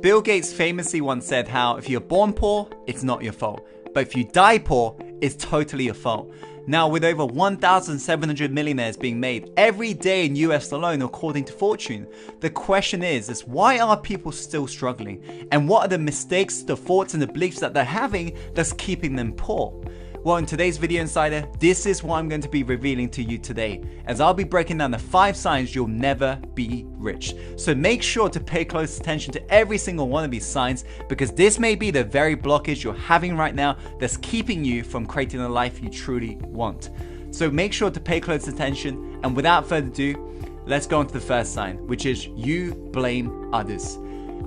Bill Gates famously once said how if you're born poor, it's not your fault. But if you die poor, it's totally your fault. Now, with over 1,700 millionaires being made every day in US alone, according to Fortune, the question is why are people still struggling? And what are the mistakes, the thoughts and the beliefs that they're having that's keeping them poor? Well, in today's video, Insider, this is what I'm going to be revealing to you today, as I'll be breaking down the 5 signs you'll never be rich. So make sure to pay close attention to every single one of these signs, because this may be the very blockage you're having right now that's keeping you from creating the life you truly want. So make sure to pay close attention, and without further ado, let's go on to the first sign, which is you blame others.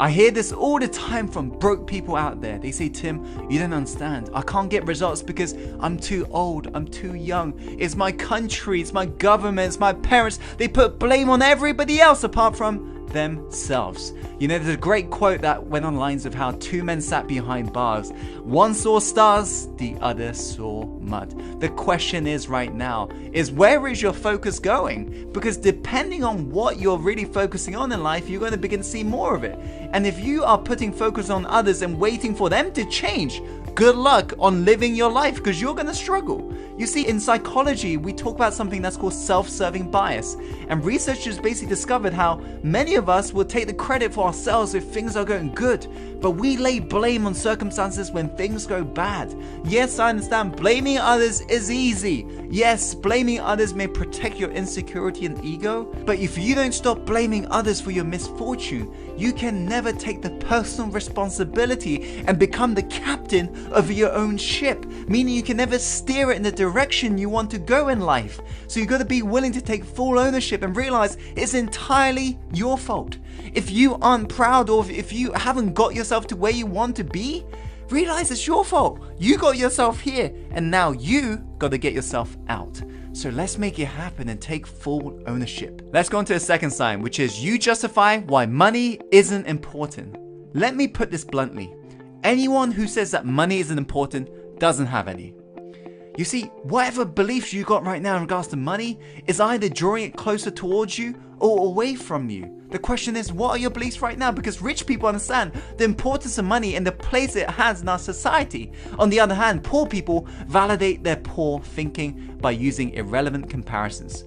I hear this all the time from broke people out there. They say, Tim, you don't understand. I can't get results because I'm too old, I'm too young. It's my country, it's my government, it's my parents. They put blame on everybody else apart from themselves. You know, there's a great quote that went on lines of how 2 men sat behind bars. One saw stars, the other saw mud. The question is right now is where is your focus going? Because depending on what you're really focusing on in life, you're going to begin to see more of it. And if you are putting focus on others and waiting for them to change, good luck on living your life, because you're going to struggle. You see, in psychology, we talk about something that's called self-serving bias. And researchers basically discovered how many of us will take the credit for ourselves if things are going good, but we lay blame on circumstances when things go bad. Yes, I understand blaming others is easy. Yes, blaming others may protect your insecurity and ego, but if you don't stop blaming others for your misfortune, you can never take the personal responsibility and become the captain of your own ship, meaning you can never steer it in the direction you want to go in life. So you got to be willing to take full ownership and realize it's entirely your fault. If you aren't proud, or if you haven't got yourself to where you want to be, realize it's your fault. You got yourself here, and now you got to get yourself out. So let's make it happen and take full ownership. Let's go on to the second sign, which is you justify why money isn't important. Let me put this bluntly. Anyone who says that money isn't important doesn't have any. You see, whatever beliefs you got right now in regards to money is either drawing it closer towards you or away from you. The question is, what are your beliefs right now? Because rich people understand the importance of money and the place it has in our society. On the other hand, poor people validate their poor thinking by using irrelevant comparisons.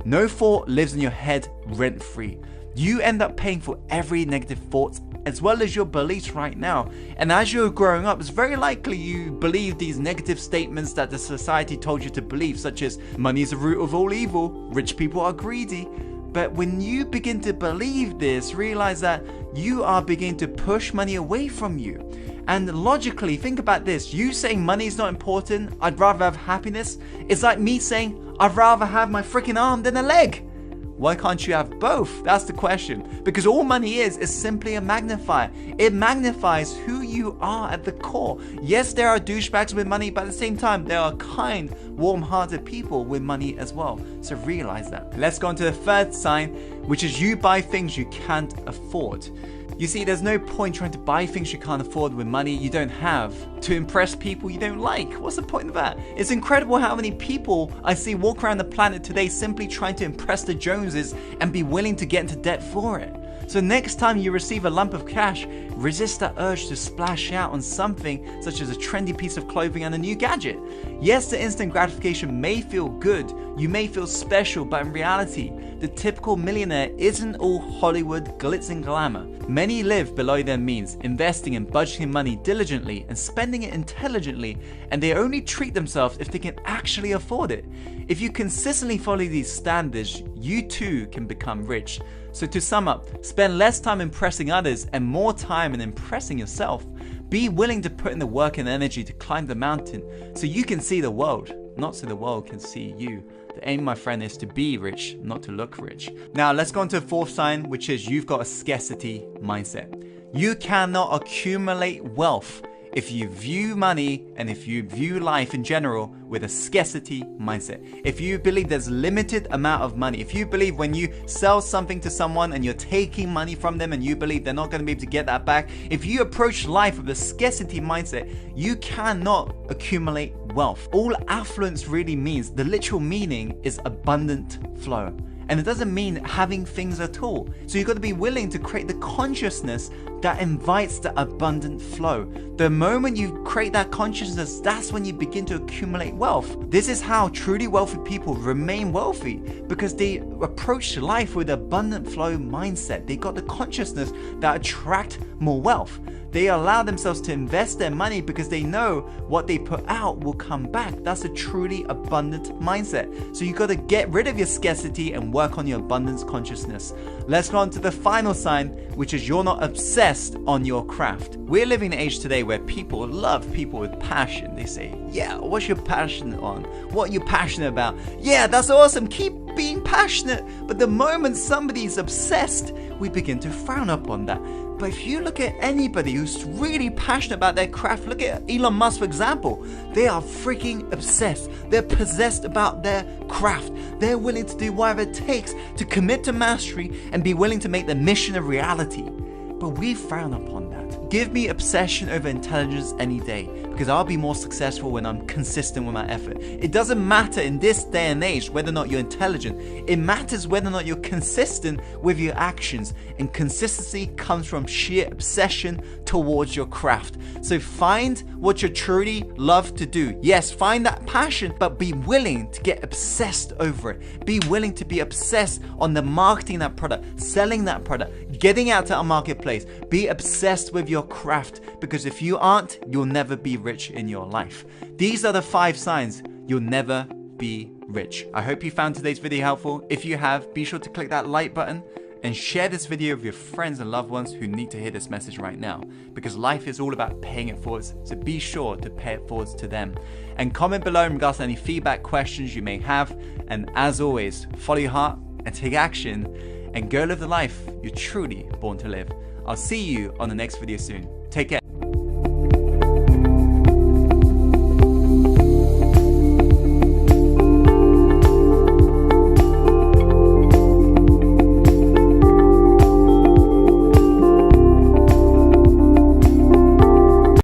No thought lives in your head rent-free. You end up paying for every negative thought as well as your beliefs right now. And as you're growing up, it's very likely you believe these negative statements that the society told you to believe, such as money is the root of all evil, rich people are greedy. But when you begin to believe this, realize that you are beginning to push money away from you. And logically, think about this. You saying money is not important, I'd rather have happiness, it's like me saying I'd rather have my freaking arm than a leg. Why can't you have both? That's the question. Because all money is simply a magnifier. It magnifies who you are at the core. Yes, there are douchebags with money, but at the same time, there are kind, warm-hearted people with money as well. So realize that. Let's go on to the third sign, which is you buy things you can't afford. You see, there's no point trying to buy things you can't afford with money you don't have to impress people you don't like. What's the point of that? It's incredible how many people I see walk around the planet today simply trying to impress the Joneses and be willing to get into debt for it. So next time you receive a lump of cash, resist that urge to splash out on something such as a trendy piece of clothing and a new gadget. Yes, the instant gratification may feel good, you may feel special, but in reality, the typical millionaire isn't all Hollywood glitz and glamour. Many live below their means, investing and budgeting money diligently and spending it intelligently, and they only treat themselves if they can actually afford it. If you consistently follow these standards, you too can become rich. So to sum up, spend less time impressing others and more time in impressing yourself. Be willing to put in the work and energy to climb the mountain so you can see the world, not so the world can see you. The aim, my friend, is to be rich, not to look rich. Now let's go on to the fourth sign, which is you've got a scarcity mindset. You cannot accumulate wealth if you view money and if you view life in general with a scarcity mindset. If you believe there's limited amount of money, if you believe when you sell something to someone and you're taking money from them and you believe they're not going to be able to get that back, if you approach life with a scarcity mindset, you cannot accumulate wealth. All affluence really means, the literal meaning is abundant flow. And it doesn't mean having things at all. So you've got to be willing to create the consciousness that invites the abundant flow. The moment you create that consciousness, that's when you begin to accumulate wealth. This is how truly wealthy people remain wealthy, because they approach life with abundant flow mindset. They got the consciousness that attract more wealth. They allow themselves to invest their money because they know what they put out will come back. That's a truly abundant mindset. So you got to get rid of your scarcity and work on your abundance consciousness. Let's go on to the final sign, which is you're not obsessed on your craft. We're living in an age today where people love people with passion. They say, yeah, what's your passion on? What are you passionate about? Yeah, that's awesome. Keep being passionate. But the moment somebody's obsessed, we begin to frown upon that. But if you look at anybody who's really passionate about their craft, look at Elon Musk, for example. They are freaking obsessed. They're possessed about their craft. They're willing to do whatever it takes to commit to mastery and be willing to make the mission a reality. But we frown upon that. Give me obsession over intelligence any day, because I'll be more successful when I'm consistent with my effort. It doesn't matter in this day and age whether or not you're intelligent. It matters whether or not you're consistent with your actions. And consistency comes from sheer obsession towards your craft. So find what you truly love to do. Yes, find that passion, but be willing to get obsessed over it. Be willing to be obsessed on the marketing that product, selling that product, getting out to our marketplace. Be obsessed with your craft, because if you aren't, you'll never be rich in your life. These are the 5 signs you'll never be rich. I hope you found today's video helpful. If you have, be sure to click that like button and share this video with your friends and loved ones who need to hear this message right now, because life is all about paying it forwards. So be sure to pay it forwards to them. And comment below in regards to any feedback, questions you may have. And as always, follow your heart and take action and go live the life you're truly born to live. I'll see you on the next video soon. Take care.